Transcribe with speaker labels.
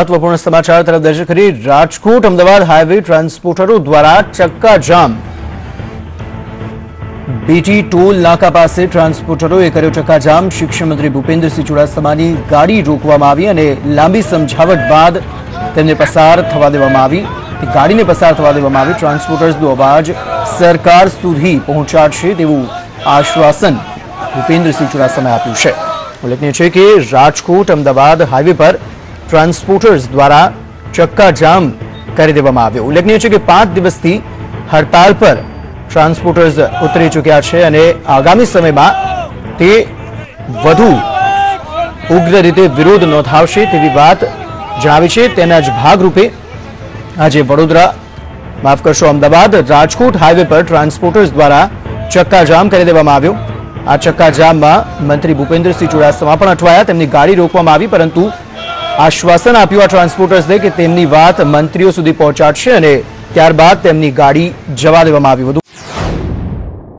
Speaker 1: महत्वपूर्ण समाचार तरफ नजर करिए। राजकोट अमदावाद हाईवे ट्रांसपोर्टरों द्वारा चक्का जाम। बीटी टोल नाका पासे ट्रांसपोर्टरोए कर्यो चक्का जाम। शिक्षण मंत्री भूपेन्द्रसिंह चुडासमानी गाड़ी रोकवामां आवी अने लांबी समझावट बाद तेमने पसार थवा देवामां आवी। गाड़ीने पसार थवा देवामां आवी। ट्रांसपोर्टर्सनो अवाज सरकार सुधी पहोंचाडशे तेवुं आश्वासन भूपेन्द्रसिंह चुडासमाए आप्युं छे। उल्लेखनीय है कि राजकोट अमदावाद हाईवे पर ट्रांसपोर्टर्स द्वारा चक्का जाम कर देवामां आव्यो। उल्लेखनीय है कि 5 दिवसथी हड़ताल पर ट्रांसपोर्टर्स उतरी चुक्या है अने आगामी समय में ते वधु उग्र रीते विरोध नोंधावशे तेवी बात जणावी छे। तेना ज भागरूपे आज वडोदरा माफ करशो अमदावाद राजकोट हाईवे पर ट्रांसपोर्टर्स द्वारा चक्का जाम कर देवामां आव्यो। आ चक्का जाम में मंत्री भूपेन्द्रसिंह चुडासमा पण अटवाया। तेमनी गाड़ी रोकवामां आवी परंतु आश्वासन आप्युं आ ट्रांसपोर्टर्सने के तेमनी वात मंत्रीओ सुधी पहोंचाडशे अने त्यारबाद तेमनी गाड़ी जवा देवामां आवी।